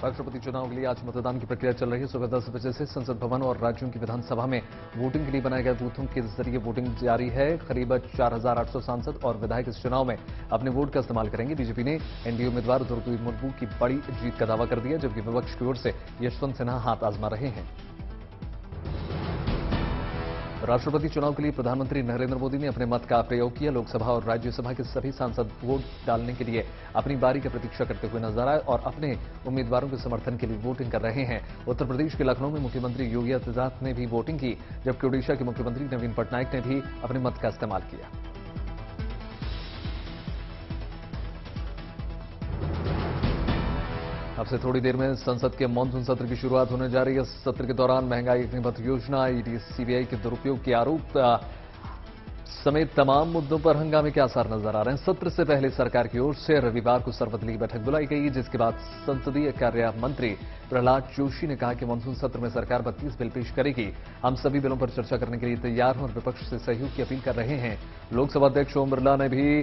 राष्ट्रपति चुनाव के लिए आज मतदान की प्रक्रिया चल रही है। सुबह 10 बजे से संसद भवन और राज्यों की विधानसभा में वोटिंग के लिए बनाए गए बूथों के जरिए वोटिंग जारी है। करीब 4,800 सांसद और विधायक इस चुनाव में अपने वोट का इस्तेमाल करेंगे। बीजेपी ने एनडीए उम्मीदवार द्रौपदी मुर्मू की बड़ी जीत का दावा कर दिया, जबकि विपक्ष की ओर से यशवंत सिन्हा हाथ आजमा रहे हैं। राष्ट्रपति चुनाव के लिए प्रधानमंत्री नरेंद्र मोदी ने अपने मत का प्रयोग किया। लोकसभा और राज्यसभा के सभी सांसद वोट डालने के लिए अपनी बारी की प्रतीक्षा करते हुए नजर आए और अपने उम्मीदवारों के समर्थन के लिए वोटिंग कर रहे हैं। उत्तर प्रदेश के लखनऊ में मुख्यमंत्री योगी आदित्यनाथ ने भी वोटिंग की, जबकि ओडिशा के मुख्यमंत्री नवीन पटनायक ने भी अपने मत का इस्तेमाल किया। अब से थोड़ी देर में संसद के मॉनसून सत्र की शुरुआत होने जा रही है। सत्र के दौरान महंगाई अग्निपथ योजना, ईडी सीबीआई के दुरुपयोग के आरोप समेत तमाम मुद्दों पर हंगामे के आसार नजर आ रहे हैं। सत्र से पहले सरकार की ओर से रविवार को सर्वदलीय बैठक बुलाई गई, जिसके बाद संसदीय कार्य मंत्री प्रहलाद जोशी ने कहा कि मॉनसून सत्र में सरकार 32 बिल पेश करेगी। हम सभी बिलों पर चर्चा करने के लिए तैयार हैं और विपक्ष से सहयोग की अपील कर रहे हैं। लोकसभा अध्यक्ष ओम बिरला ने भी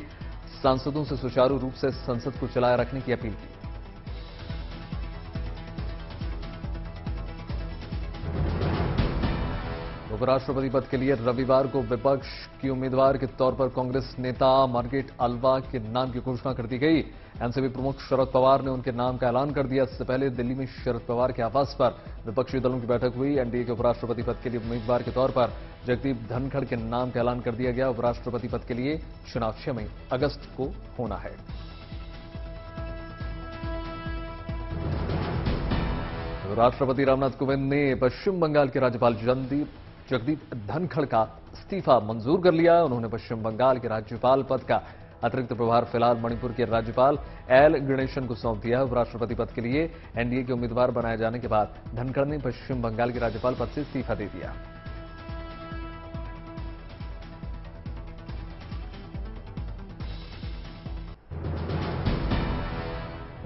सांसदों से सुचारू रूप से संसद को चलाए रखने की अपील की। उपराष्ट्रपति पद के लिए रविवार को विपक्ष की उम्मीदवार के तौर पर कांग्रेस नेता मार्गरेट अल्वा के नाम की घोषणा कर दी गई। एनसीपी प्रमुख शरद पवार ने उनके नाम का ऐलान कर दिया। इससे पहले दिल्ली में शरद पवार के आवास पर विपक्षी दलों की बैठक हुई। एनडीए के उपराष्ट्रपति पद के लिए उम्मीदवार के तौर पर जगदीप धनखड़ के नाम का ऐलान कर दिया गया। उपराष्ट्रपति पद के लिए चुनाव 6 अगस्त को होना है। राष्ट्रपति रामनाथ कोविंद ने पश्चिम बंगाल के राज्यपाल जगदीप धनखड़ का इस्तीफा मंजूर कर लिया। उन्होंने पश्चिम बंगाल के राज्यपाल पद का अतिरिक्त प्रभार फिलहाल मणिपुर के राज्यपाल एल गणेशन को सौंप दिया है। उपराष्ट्रपति पद के लिए एनडीए के उम्मीदवार बनाए जाने के बाद धनखड़ ने पश्चिम बंगाल के राज्यपाल पद से इस्तीफा दे दिया।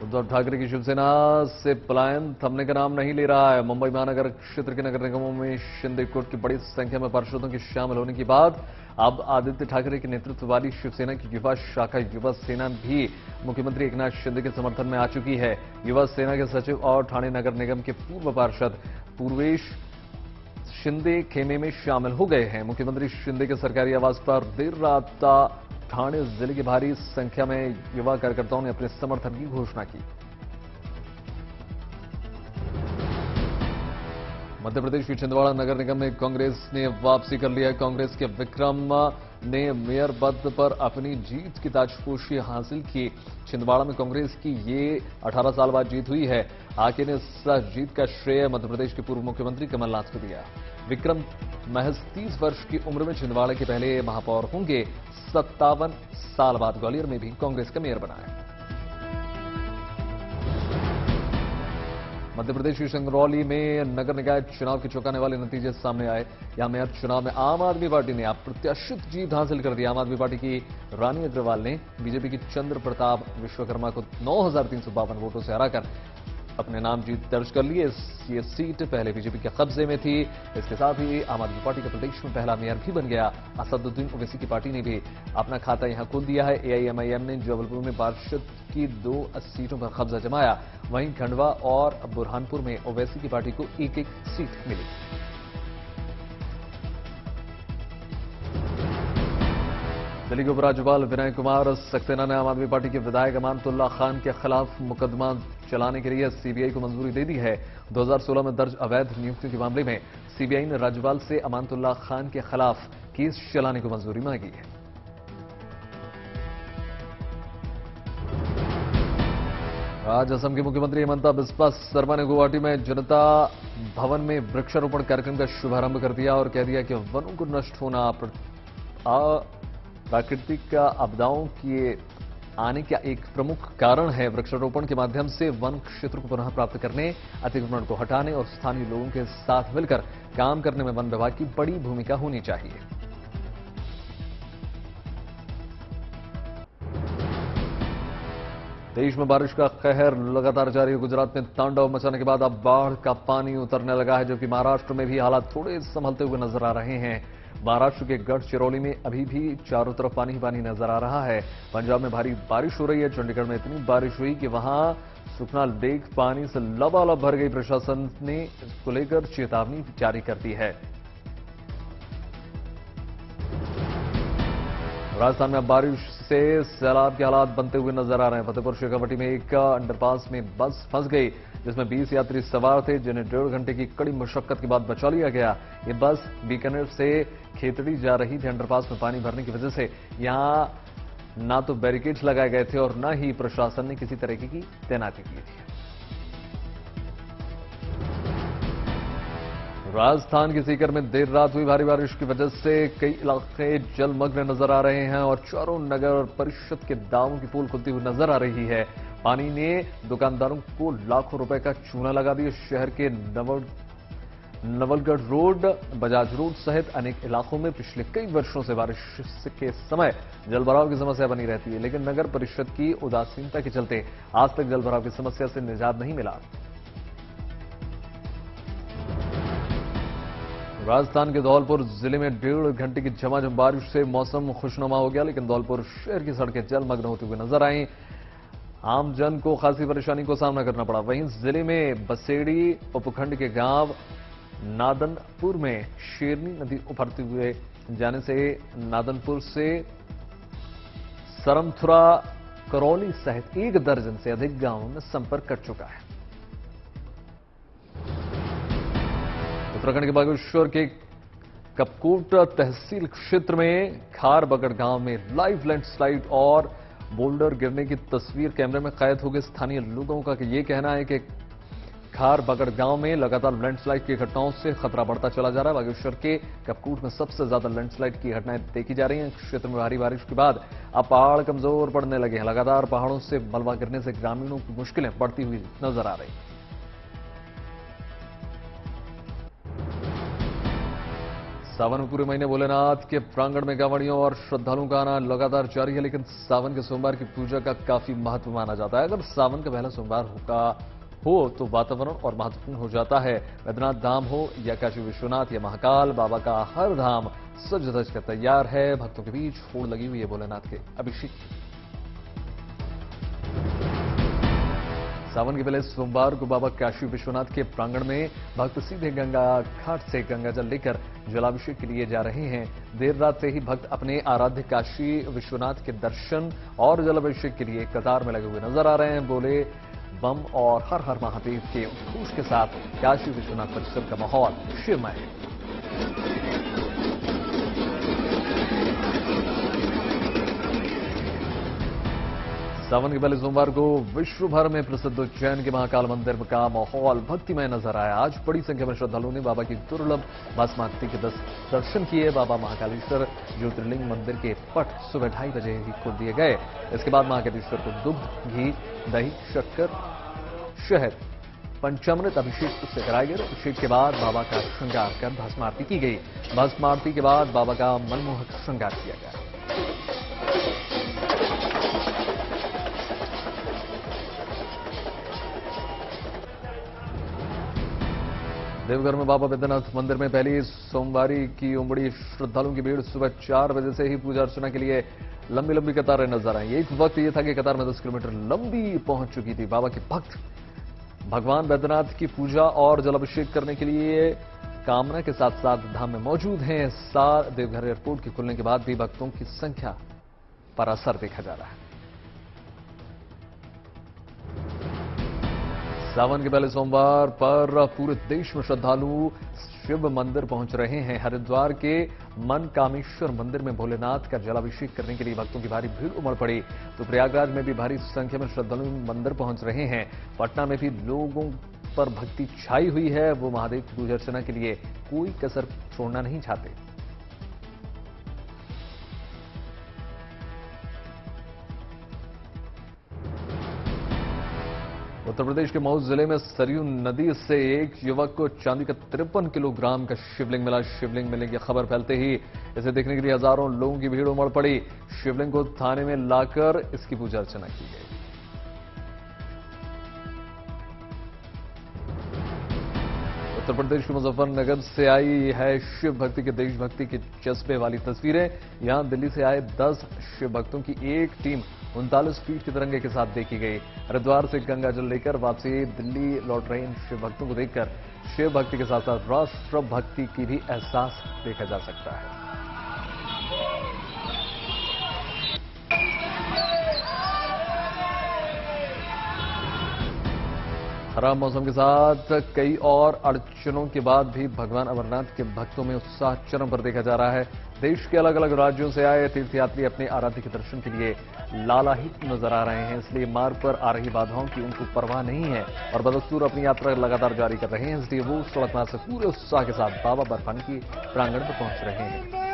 उद्धव ठाकरे की शिवसेना से पलायन थमने का नाम नहीं ले रहा है। मुंबई महानगर क्षेत्र के नगर निगमों में शिंदे गुट की बड़ी संख्या में पार्षदों के शामिल होने के बाद अब आदित्य ठाकरे के नेतृत्व वाली शिवसेना की युवा शाखा युवा सेना भी मुख्यमंत्री एकनाथ शिंदे के समर्थन में आ चुकी है। युवा सेना के सचिव और ठाणे नगर निगम के पूर्व पार्षद पूर्वेश शिंदे खेमे में शामिल हो गए हैं। मुख्यमंत्री शिंदे के सरकारी आवास पर देर रात ठाणे जिले की भारी संख्या में युवा कार्यकर्ताओं ने अपने समर्थन की घोषणा की। मध्य प्रदेश की छिंदवाड़ा नगर निगम में कांग्रेस ने वापसी कर लिया। कांग्रेस के विक्रम ने मेयर पद पर अपनी जीत की ताजपोशी हासिल की। छिंदवाड़ा में कांग्रेस की ये 18 साल बाद जीत हुई है। आके ने इस जीत का श्रेय मध्य प्रदेश के पूर्व मुख्यमंत्री कमलनाथ को दिया। विक्रम महज 30 वर्ष की उम्र में छिंदवाड़ा के पहले महापौर होंगे। 57 साल बाद ग्वालियर में भी कांग्रेस का मेयर बना है। मध्य प्रदेश की सिंगरौली में नगर निकाय चुनाव के चौंकाने वाले नतीजे सामने आए। यहां मेयर चुनाव में आम आदमी पार्टी ने अप्रत्याशित जीत हासिल कर दी। आम आदमी पार्टी की रानी अग्रवाल ने बीजेपी की चंद्र प्रताप विश्वकर्मा को 9,352 वोटों से हराकर अपने नाम जीत दर्ज कर ली। ये सीट पहले बीजेपी के कब्जे में थी। इसके साथ ही आम आदमी पार्टी का प्रदेश में पहला मेयर भी बन गया। असदुद्दीन ओवैसी की पार्टी ने भी अपना खाता यहां खोल दिया है। एआईएमआईएम ने जबलपुर में पार्षद की 2 सीटों पर कब्जा जमाया। वहीं खंडवा और बुरहानपुर में ओवैसी की पार्टी को एक-एक सीट मिली। दिल्ली के उपराज्यपाल विनय कुमार सक्सेना ने आम आदमी पार्टी के विधायक अमानतुल्लाह खान के खिलाफ मुकदमा चलाने के लिए सीबीआई को मंजूरी दे दी है। 2016 में दर्ज अवैध नियुक्तियों के मामले में सीबीआई ने राज्यपाल से अमानतुल्लाह खान के खिलाफ केस चलाने को मंजूरी मांगी है। आज असम के मुख्यमंत्री हिमंता बिस्वा शर्मा ने गुवाहाटी में जनता भवन में वृक्षारोपण कार्यक्रम का शुभारंभ कर दिया और कह दिया कि वनों को नष्ट होना प्राकृतिक आपदाओं के आने का एक प्रमुख कारण है। वृक्षारोपण के माध्यम से वन क्षेत्र को पुनः प्राप्त करने, अतिक्रमण को हटाने और स्थानीय लोगों के साथ मिलकर काम करने में वन विभाग की बड़ी भूमिका होनी चाहिए। देश में बारिश का कहर लगातार जारी है। गुजरात में तांडव मचाने के बाद अब बाढ़ का पानी उतरने लगा है, जबकि महाराष्ट्र में भी हालात थोड़े संभलते हुए नजर आ रहे हैं। महाराष्ट्र के गढ़चिरौली में अभी भी चारों तरफ पानी ही पानी नजर आ रहा है। पंजाब में भारी बारिश हो रही है। चंडीगढ़ में इतनी बारिश हुई कि वहां सुखना लेक पानी से लबालब भर गई। प्रशासन ने इसको लेकर चेतावनी जारी कर दी है। राजस्थान में बारिश से सैलाब के हालात बनते हुए नजर आ रहे हैं। फतेहपुर शेखावटी में एक अंडरपास में बस फंस गई, जिसमें 20 यात्री सवार थे, जिन्हें 1.5 घंटे की कड़ी मशक्कत के बाद बचा लिया गया। ये बस बीकानेर से खेतड़ी जा रही थी। अंडरपास में पानी भरने की वजह से यहां ना तो बैरिकेड्स लगाए गए थे और न ही प्रशासन ने किसी तरीके की तैनाती की थी। राजस्थान के सीकर में देर रात हुई भारी बारिश की वजह से कई इलाके जलमग्न नजर आ रहे हैं और चारों नगर परिषद के दावों की पोल खुलती हुई नजर आ रही है। पानी ने दुकानदारों को लाखों रुपए का चूना लगा दिया। शहर के नवलगढ़ रोड, बजाज रोड सहित अनेक इलाकों में पिछले कई वर्षों से बारिश के समय जलभराव की समस्या बनी रहती है, लेकिन नगर परिषद की उदासीनता के चलते आज तक जलभराव की समस्या से निजात नहीं मिला। राजस्थान के धौलपुर जिले में 1.5 घंटे की झमाझम बारिश से मौसम खुशनुमा हो गया, लेकिन धौलपुर शहर की सड़कें जलमग्न होती हुई नजर आईं। आम जन को खासी परेशानी को सामना करना पड़ा। वहीं जिले में बसेड़ी उपखंड के गांव नादनपुर में शेरनी नदी उफरते हुए जाने से नादनपुर से सरमथुरा, करौली सहित 1 दर्जन से अधिक गांवों में संपर्क कट चुका है। उत्तराखंड के बागेश्वर के कपकोट तहसील क्षेत्र में खार बगड़ गांव में लाइव लैंडस्लाइड और बोल्डर गिरने की तस्वीर कैमरे में कैद हो गई। स्थानीय लोगों का यह कहना है कि खार बगड़ गांव में लगातार लैंडस्लाइड की घटनाओं से खतरा बढ़ता चला जा रहा है। बागेश्वर के कपकोट में सबसे ज्यादा लैंडस्लाइड की घटनाएं देखी जा रही हैं। क्षेत्र में भारी बारिश के बाद अब पहाड़ कमजोर पड़ने लगे हैं। लगातार पहाड़ों से मलबा गिरने से ग्रामीणों की मुश्किलें बढ़ती हुई नजर आ रही हैं। सावन में पूरे महीने भोलेनाथ के प्रांगण में कांवड़ियों और श्रद्धालुओं का आना लगातार जारी है, लेकिन सावन के सोमवार की पूजा का काफी महत्व माना जाता है। अगर सावन का पहला सोमवार हो तो वातावरण और महत्वपूर्ण हो जाता है। बैद्यनाथ धाम हो या काशी विश्वनाथ या महाकाल, बाबा का हर धाम सज धज कर तैयार है। भक्तों के बीच होड़ लगी हुई है भोलेनाथ के अभिषेक। सावन के पहले सोमवार को बाबा काशी विश्वनाथ के प्रांगण में भक्त सीधे गंगा घाट से गंगाजल लेकर जलाभिषेक के लिए जा रहे हैं। देर रात से ही भक्त अपने आराध्य काशी विश्वनाथ के दर्शन और जलाभिषेक के लिए कतार में लगे हुए नजर आ रहे हैं। बोले बम और हर हर महादेव के उद्घोष के साथ काशी विश्वनाथ परिसर का माहौल शिवमय है। सावन के पहले सोमवार को विश्व भर में प्रसिद्ध उज्जैन के महाकाल मंदिर का माहौल भक्तिमय नजर आया। आज बड़ी संख्या में श्रद्धालुओं ने बाबा की दुर्लभ भस्म आरती के दर्शन किए। बाबा महाकालेश्वर ज्योतिर्लिंग मंदिर के पट सुबह 2:30 बजे ही खोल दिए गए। इसके बाद महाकालेश्वर को दुग्ध, घी, दही, शक्कर, शहद, पंचामृत अभिषेक उससे कराया गया। अभिषेक के बाद बाबा का श्रृंगार कर भस्म आरती की गई। भस्म आरती के बाद बाबा का मनमोहक श्रृंगार किया गया। देवघर में बाबा बैद्यनाथ मंदिर में पहली सोमवारी की उमड़ी श्रद्धालुओं की भीड़। सुबह 4 बजे से ही पूजा अर्चना के लिए लंबी लंबी कतारें नजर आई। एक वक्त ये था कि कतार में 10 किलोमीटर लंबी पहुंच चुकी थी। बाबा के भक्त भगवान बैद्यनाथ की पूजा और जलाभिषेक करने के लिए कामना के साथ साथ धाम में मौजूद हैं। देवघर एयरपोर्ट के खुलने के बाद भी भक्तों की संख्या पर असर देखा जा रहा है। सावन के पहले सोमवार पर पूरे देश में श्रद्धालु शिव मंदिर पहुंच रहे हैं। हरिद्वार के मनकामेश्वर मंदिर में भोलेनाथ का जलाभिषेक करने के लिए भक्तों की भारी भीड़ उमड़ पड़ी। तो प्रयागराज में भी भारी संख्या में श्रद्धालु मंदिर पहुंच रहे हैं। पटना में भी लोगों पर भक्ति छाई हुई है। वो महादेव की पूजा अर्चना के लिए कोई कसर छोड़ना नहीं चाहते। उत्तर प्रदेश के मऊ जिले में सरयू नदी से एक युवक को चांदी का 53 किलोग्राम का शिवलिंग मिला। शिवलिंग मिलने की खबर फैलते ही इसे देखने के लिए हजारों लोगों की भीड़ उमड़ पड़ी। शिवलिंग को थाने में लाकर इसकी पूजा अर्चना की गई। उत्तर प्रदेश के मुजफ्फरनगर से आई है शिव भक्ति के देशभक्ति के जज्बे वाली तस्वीरें। यहां दिल्ली से आए 10 शिव भक्तों की एक टीम 39 फीट के तिरंगे के साथ देखी गई। हरिद्वार से गंगा जल लेकर वापसी दिल्ली लौट रहे इन शिव भक्तों को देखकर शिव भक्ति के साथ साथ राष्ट्र भक्ति की भी एहसास देखा जा सकता है। खराब मौसम के साथ कई और अड़चनों के बाद भी भगवान अमरनाथ के भक्तों में उत्साह चरम पर देखा जा रहा है। देश के अलग अलग राज्यों से आए तीर्थयात्री अपने आराध्य के दर्शन के लिए लालायित नजर आ रहे हैं, इसलिए मार्ग पर आ रही बाधाओं की उनको परवाह नहीं है और बदस्तूर अपनी यात्रा लगातार जारी कर रहे हैं। इसलिए वो सड़क मार्ग से पूरे उत्साह के साथ बाबा बर्फानी की प्रांगण पर पहुंच रहे हैं।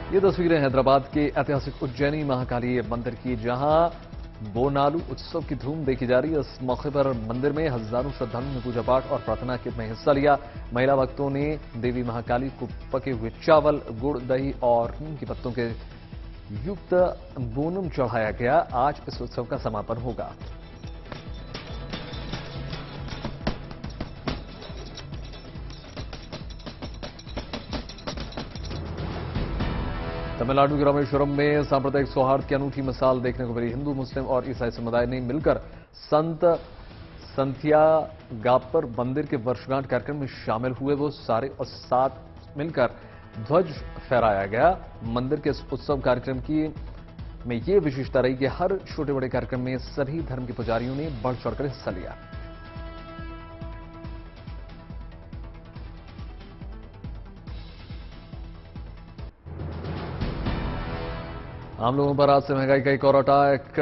ये तस्वीरें हैदराबाद के ऐतिहासिक उज्जैनी महाकाली मंदिर की, जहां बोनालू उत्सव की धूम देखी जा रही है। इस मौके पर मंदिर में हजारों श्रद्धालुओं ने पूजा पाठ और प्रार्थना में हिस्सा लिया। महिला भक्तों ने देवी महाकाली को पके हुए चावल, गुड़, दही और नीम के पत्तों के युक्त बोनम चढ़ाया गया। आज इस उत्सव का समापन होगा। तमिलनाडु के रामेश्वरम में सांप्रदायिक सौहार्द की अनूठी मिसाल देखने को मिली। हिंदू, मुस्लिम और ईसाई समुदाय ने मिलकर संत संथियागाप्पर मंदिर के वर्षगांठ कार्यक्रम में शामिल हुए। वो सारे और साथ मिलकर ध्वज फहराया गया। मंदिर के इस उत्सव कार्यक्रम में ये विशेषता रही कि हर छोटे बड़े कार्यक्रम में सभी धर्म के पुजारियों ने बढ़ चढ़कर हिस्सा लिया। आम लोगों पर आज से महंगाई का एक और अटैक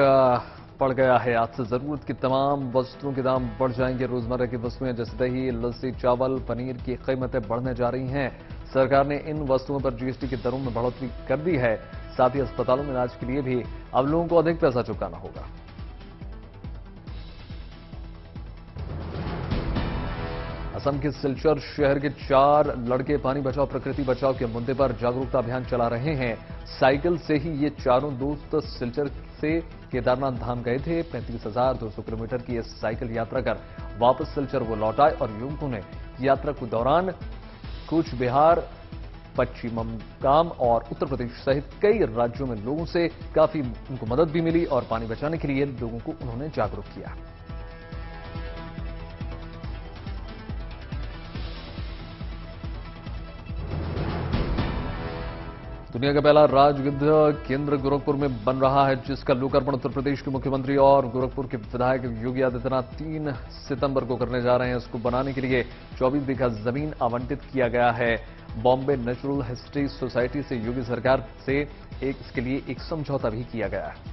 पड़ गया है। आज से जरूरत की तमाम वस्तुओं के दाम बढ़ जाएंगे। रोजमर्रा की वस्तुएं जैसे दही, लस्सी, चावल, पनीर की कीमतें बढ़ने जा रही हैं। सरकार ने इन वस्तुओं पर जीएसटी की दरों में बढ़ोतरी कर दी है। साथ ही अस्पतालों में इलाज के लिए भी अब लोगों को अधिक पैसा चुकाना होगा। असम के सिलचर शहर के 4 लड़के पानी बचाओ प्रकृति बचाओ के मुद्दे पर जागरूकता अभियान चला रहे हैं। साइकिल से ही ये चारों दोस्त सिलचर से केदारनाथ धाम गए थे। 35,200 किलोमीटर की इस साइकिल यात्रा कर वापस सिलचर वो लौट आए और युवकों ने यात्रा के दौरान कूच बिहार, पश्चिम बंगाल और उत्तर प्रदेश सहित कई राज्यों में लोगों से काफी उनको मदद भी मिली और पानी बचाने के लिए लोगों को उन्होंने जागरूक किया। दुनिया का पहला राजविद्युत केंद्र गोरखपुर में बन रहा है, जिसका लोकार्पण उत्तर प्रदेश के मुख्यमंत्री और गोरखपुर के विधायक योगी आदित्यनाथ 3 सितंबर को करने जा रहे हैं। इसको बनाने के लिए 24 बीघा जमीन आवंटित किया गया है। बॉम्बे नेचुरल हिस्ट्री सोसाइटी से योगी सरकार से इसके लिए एक समझौता भी किया गया है।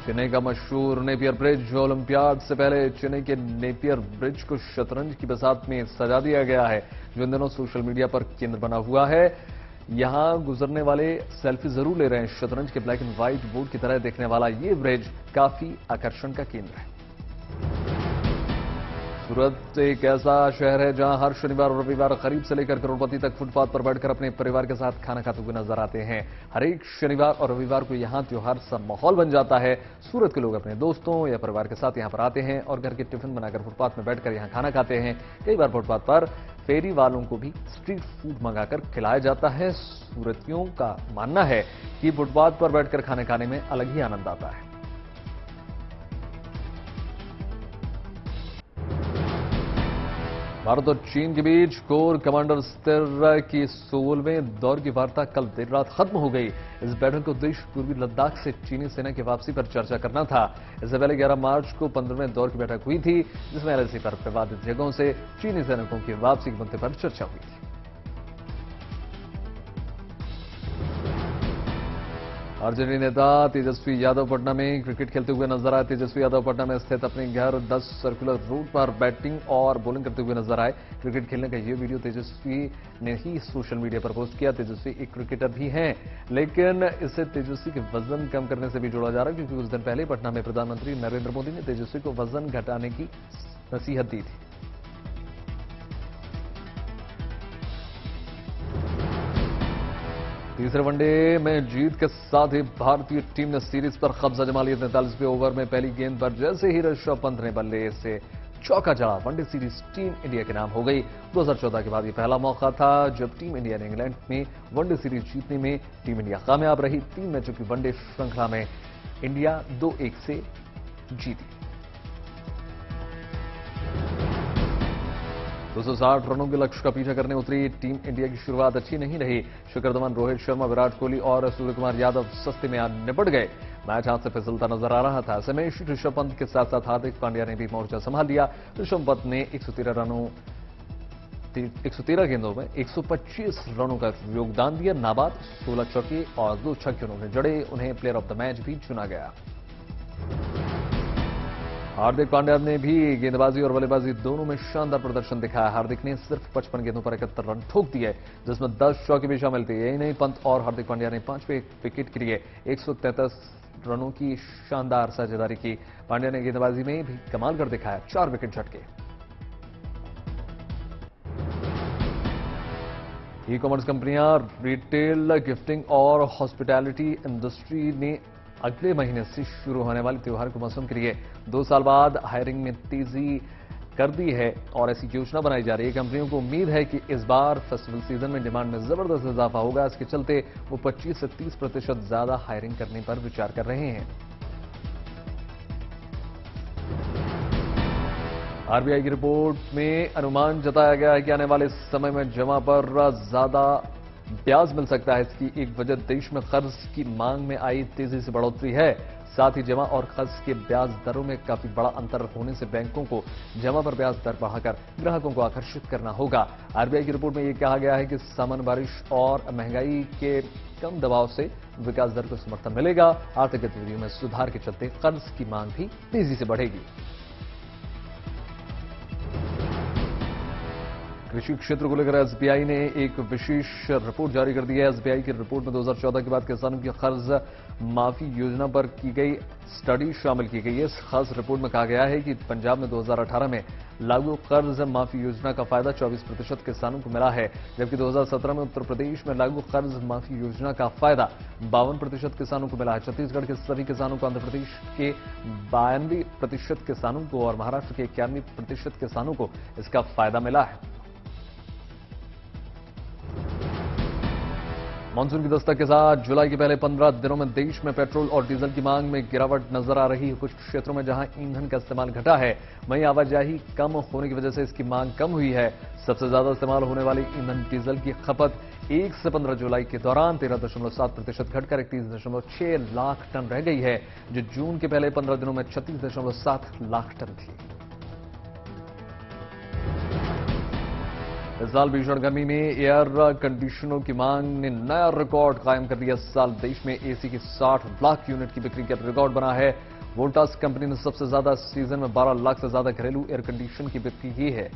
चेन्नई का मशहूर नेपियर ब्रिज ओलंपियाड से पहले चेन्नई के नेपियर ब्रिज को शतरंज की बसात में सजा दिया गया है, जो इन दिनों सोशल मीडिया पर केंद्र बना हुआ है। यहां गुजरने वाले सेल्फी जरूर ले रहे हैं। शतरंज के ब्लैक एंड व्हाइट बोर्ड की तरह देखने वाला ये ब्रिज काफी आकर्षण का केंद्र है। सूरत एक ऐसा शहर है जहां हर शनिवार और रविवार गरीब से लेकर करोड़पति तक फुटपाथ पर बैठकर अपने परिवार के साथ खाना खाते हुए नजर आते हैं। हर एक शनिवार और रविवार को यहां त्योहार सा माहौल बन जाता है। सूरत के लोग अपने दोस्तों या परिवार के साथ यहां पर आते हैं और घर के टिफिन बनाकर फुटपाथ में बैठकर यहां खाना खाते हैं। कई बार फुटपाथ पर फेरी वालों को भी स्ट्रीट फूड मंगाकर खिलाया जाता है। सूरतियों का मानना है कि फुटपाथ पर बैठकर खाने खाने में अलग ही आनंद आता है। भारत और चीन के बीच कोर कमांडर स्तर की 16वें दौर की वार्ता कल देर रात खत्म हो गई। इस बैठक का उद्देश्य पूर्वी लद्दाख से चीनी सेना की वापसी पर चर्चा करना था। इससे पहले 11 मार्च को 15वें दौर की बैठक हुई थी, जिसमें एलएसी पर विवादित जगहों से चीनी सैनिकों की वापसी के मुद्दे पर चर्चा हुई थी। आरजेडी नेता तेजस्वी यादव पटना में क्रिकेट खेलते हुए नजर आए। तेजस्वी यादव पटना में स्थित अपने घर 10 सर्कुलर रोड पर बैटिंग और बॉलिंग करते हुए नजर आए। क्रिकेट खेलने का ये वीडियो तेजस्वी ने ही सोशल मीडिया पर पोस्ट किया। तेजस्वी एक क्रिकेटर भी हैं, लेकिन इसे तेजस्वी के वजन कम करने से भी जोड़ा जा रहा है, क्योंकि कुछ दिन पहले पटना में प्रधानमंत्री नरेंद्र मोदी ने तेजस्वी को वजन घटाने की नसीहत दी थी। तीसरे वनडे में जीत के साथ ही भारतीय टीम ने सीरीज पर कब्जा जमा लिया। 43वें ओवर में पहली गेंद पर जैसे ही ऋषभ पंत ने बल्ले से चौका जड़ा, वनडे सीरीज टीम इंडिया के नाम हो गई। 2014 के बाद ये पहला मौका था जब टीम इंडिया ने इंग्लैंड में वनडे सीरीज जीतने में टीम इंडिया कामयाब रही। 3 मैचों की वनडे श्रृंखला में इंडिया 2-1 से जीती। 260 रनों के लक्ष्य का पीछा करने उतरी टीम इंडिया की शुरुआत अच्छी नहीं रही। शिखर धवन, रोहित शर्मा, विराट कोहली और सूर्यकुमार यादव सस्ते में निपट गए। मैच हाथ से फिसलता नजर आ रहा था। ऐसे में ऋषभ पंत के साथ साथ हार्दिक पांड्या ने भी मोर्चा संभाल लिया। ऋषभ पंत ने 113 गेंदों में 125 रनों का योगदान दिया। नाबाद 16 चौके और 2 छक्के उन्होंने जड़े। उन्हें प्लेयर ऑफ द मैच भी चुना गया। हार्दिक पांड्या ने भी गेंदबाजी और बल्लेबाजी दोनों में शानदार प्रदर्शन दिखाया। हार्दिक ने सिर्फ 55 गेंदों पर 71 रन ठोक दिए, जिसमें 10 चौके भी शामिल थे। यही नहीं, पंत और हार्दिक पांड्या ने 5वें विकेट के लिए 133 रनों की शानदार साझेदारी की। पांड्या ने गेंदबाजी में भी कमाल कर दिखाया, 4 विकेट झटके। ई कॉमर्स कंपनियां, रिटेल, गिफ्टिंग और हॉस्पिटैलिटी इंडस्ट्री ने अगले महीने से शुरू होने वाले त्योहार के मौसम के लिए 2 साल बाद हायरिंग में तेजी कर दी है और ऐसी योजना बनाई जा रही है। कंपनियों को उम्मीद है कि इस बार फेस्टिवल सीजन में डिमांड में जबरदस्त इजाफा होगा। इसके चलते वो 25 से 30% ज्यादा हायरिंग करने पर विचार कर रहे हैं। आरबीआई की रिपोर्ट में अनुमान जताया गया है कि आने वाले समय में जमा पर ज्यादा ब्याज मिल सकता है। इसकी एक वजह देश में कर्ज की मांग में आई तेजी से बढ़ोतरी है। साथ ही जमा और कर्ज के ब्याज दरों में काफी बड़ा अंतर होने से बैंकों को जमा पर ब्याज दर बढ़ाकर ग्राहकों को आकर्षित करना होगा। आरबीआई की रिपोर्ट में यह कहा गया है कि सामान्य बारिश और महंगाई के कम दबाव से विकास दर को समर्थन मिलेगा। आर्थिक गतिविधियों में सुधार के चलते कर्ज की मांग भी तेजी से बढ़ेगी। कृषि क्षेत्र को लेकर एसबीआई ने एक विशेष रिपोर्ट जारी कर दी है। एसबीआई की रिपोर्ट में 2014 के बाद किसानों की कर्ज माफी योजना पर की गई स्टडी शामिल की गई है। इस खास रिपोर्ट में कहा गया है कि पंजाब में 2018 में लागू कर्ज माफी योजना का फायदा 24% किसानों को मिला है, जबकि 2017 में उत्तर प्रदेश में लागू कर्ज माफी योजना का फायदा 52% किसानों को मिला है। छत्तीसगढ़ के सभी किसानों को, आंध्र प्रदेश के 92% किसानों को और महाराष्ट्र के 91% किसानों को इसका फायदा मिला है। मानसून की दस्तक के साथ जुलाई के पहले 15 दिनों में देश में पेट्रोल और डीजल की मांग में गिरावट नजर आ रही है। कुछ क्षेत्रों में जहां ईंधन का इस्तेमाल घटा है, वहीं आवाजाही कम होने की वजह से इसकी मांग कम हुई है। सबसे ज्यादा इस्तेमाल होने वाली ईंधन डीजल की खपत 1 से 15 जुलाई के दौरान 13.7% घटकर 31.6 लाख टन रह गई है, जो जून के पहले 15 दिनों में 36.7 लाख टन थी। इस साल भीषण गर्मी में एयर कंडीशनरों की मांग ने नया रिकॉर्ड कायम कर दिया। इस साल देश में एसी की 60 लाख यूनिट की बिक्री का रिकॉर्ड बना है। वोल्टास कंपनी ने सबसे ज्यादा सीजन में 12 लाख से ज्यादा घरेलू एयर कंडीशन की बिक्री की है।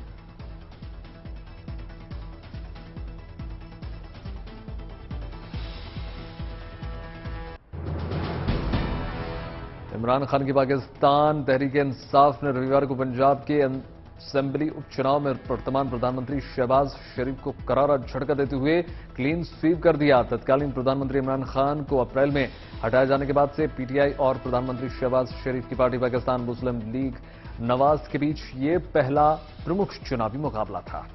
इमरान खान की पाकिस्तान तहरीक इंसाफ ने रविवार को पंजाब के असेंबली उपचुनाव में वर्तमान प्रधानमंत्री शहबाज शरीफ को करारा झटका देते हुए क्लीन स्वीप कर दिया। तत्कालीन प्रधानमंत्री इमरान खान को अप्रैल में हटाए जाने के बाद से पीटीआई और प्रधानमंत्री शहबाज शरीफ की पार्टी पाकिस्तान मुस्लिम लीग नवाज के बीच ये पहला प्रमुख चुनावी मुकाबला था।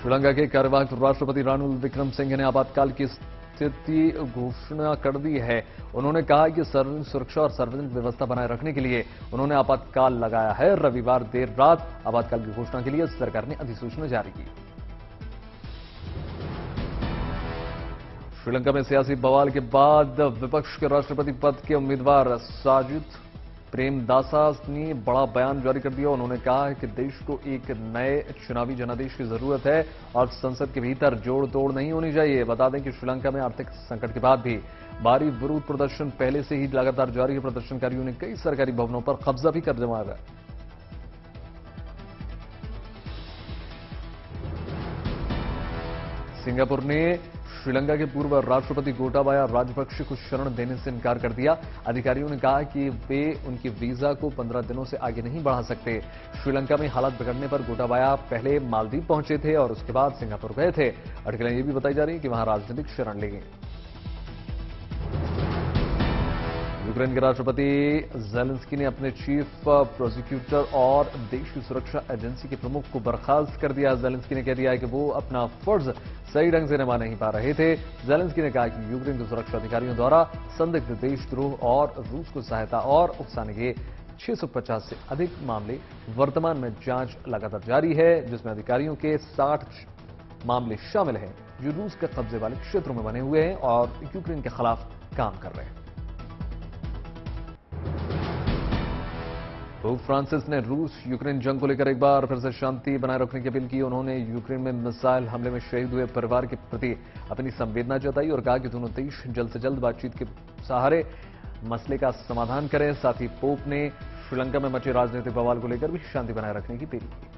श्रीलंका के कार्यवाहक राष्ट्रपति रानिल विक्रमसिंघे ने आपातकाल की स्थिति घोषणा कर दी है। उन्होंने कहा कि सार्वजनिक सुरक्षा और सार्वजनिक व्यवस्था बनाए रखने के लिए उन्होंने आपातकाल लगाया है। रविवार देर रात आपातकाल की घोषणा के लिए सरकार ने अधिसूचना जारी की। श्रीलंका में सियासी बवाल के बाद विपक्ष के राष्ट्रपति पद के उम्मीदवार साजिद प्रेमदासा ने बड़ा बयान जारी कर दिया। उन्होंने कहा है कि देश को एक नए चुनावी जनादेश की जरूरत है और संसद के भीतर जोड़ तोड़ नहीं होनी चाहिए। बता दें कि श्रीलंका में आर्थिक संकट के बाद भी भारी विरोध प्रदर्शन पहले से ही लगातार जारी है। प्रदर्शनकारियों ने कई सरकारी भवनों पर कब्जा भी कर जमाया है। सिंगापुर ने श्रीलंका के पूर्व राष्ट्रपति गोटाबाया राजपक्षे को शरण देने से इनकार कर दिया। अधिकारियों ने कहा कि वे उनके वीजा को 15 दिनों से आगे नहीं बढ़ा सकते। श्रीलंका में हालात बिगड़ने पर गोटाबाया पहले मालदीव पहुंचे थे और उसके बाद सिंगापुर गए थे। अटकलें ये भी बताई जा रही है कि वहां राजनीतिक शरण ली गई। यूक्रेन के राष्ट्रपति ज़ेलेंस्की ने अपने चीफ प्रोसिक्यूटर और देश की सुरक्षा एजेंसी के प्रमुख को बर्खास्त कर दिया। ज़ेलेंस्की ने कह दिया है कि वो अपना फर्ज सही ढंग से निभा नहीं पा रहे थे। ज़ेलेंस्की ने कहा कि यूक्रेन के सुरक्षा अधिकारियों द्वारा संदिग्ध देशद्रोह और रूस को सहायता और उकसाने के 650 से अधिक मामले वर्तमान में जांच लगातार जारी है, जिसमें अधिकारियों के 60 मामले शामिल हैं जो रूस के कब्जे वाले क्षेत्रों में बने हुए हैं और यूक्रेन के खिलाफ काम कर रहे हैं। पोप फ्रांसिस ने रूस यूक्रेन जंग को लेकर एक बार फिर से शांति बनाए रखने की अपील की। उन्होंने यूक्रेन में मिसाइल हमले में शहीद हुए परिवार के प्रति अपनी संवेदना जताई और कहा कि दोनों देश जल्द से जल्द बातचीत के सहारे मसले का समाधान करें। साथ ही पोप ने श्रीलंका में मचे राजनीतिक बवाल को लेकर भी शांति बनाए रखने की अपील की।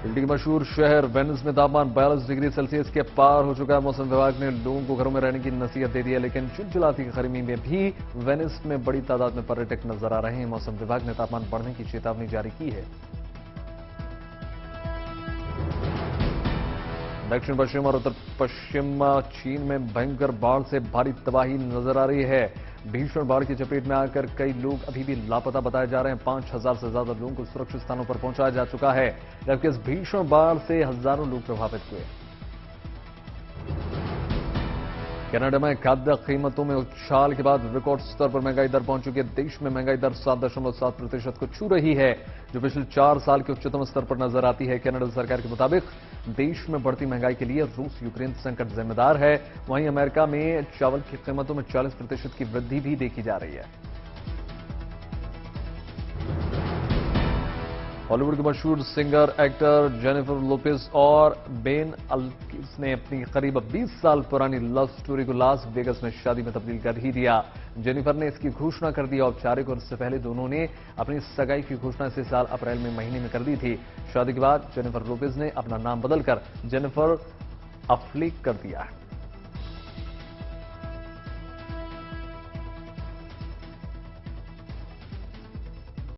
इटली के मशहूर शहर वेनिस में तापमान 42 डिग्री सेल्सियस के पार हो चुका है। मौसम विभाग ने लोगों को घरों में रहने की नसीहत दे दी है, लेकिन चिलचिलाती गर्मी में भी वेनिस में बड़ी तादाद में पर्यटक नजर आ रहे हैं। मौसम विभाग ने तापमान बढ़ने की चेतावनी जारी की है। दक्षिण पश्चिम और उत्तर पश्चिम चीन में भयंकर बाढ़ से भारी तबाही नजर आ रही है। भीषण बाढ़ की चपेट में आकर कई लोग अभी भी लापता बताए जा रहे हैं। 5000 से ज्यादा लोगों को सुरक्षित स्थानों पर पहुंचाया जा चुका है, जबकि इस भीषण बाढ़ से हजारों लोग प्रभावित हुए। कनाडा में खाद्य कीमतों में उछाल के बाद रिकॉर्ड स्तर पर महंगाई दर पहुंच चुकी है। देश में महंगाई दर 7.7% को छू रही है, जो पिछले 4 साल के उच्चतम स्तर पर नजर आती है। कनाडा सरकार के मुताबिक देश में बढ़ती महंगाई के लिए रूस यूक्रेन संकट जिम्मेदार है। वहीं अमेरिका में चावल की कीमतों में 40% की वृद्धि भी देखी जा रही है। हॉलीवुड के मशहूर सिंगर एक्टर जेनिफर लोपेज और बेन अल्किस ने अपनी करीब 20 साल पुरानी लव स्टोरी को लास वेगस में शादी में तब्दील कर ही दिया। जेनिफर ने इसकी घोषणा कर दी औपचारिक, और इससे पहले दोनों ने अपनी सगाई की घोषणा इसी साल अप्रैल में महीने में कर दी थी। शादी के बाद जेनिफर लोपेज ने अपना नाम बदलकर जेनिफर अफ्लेक कर दिया है।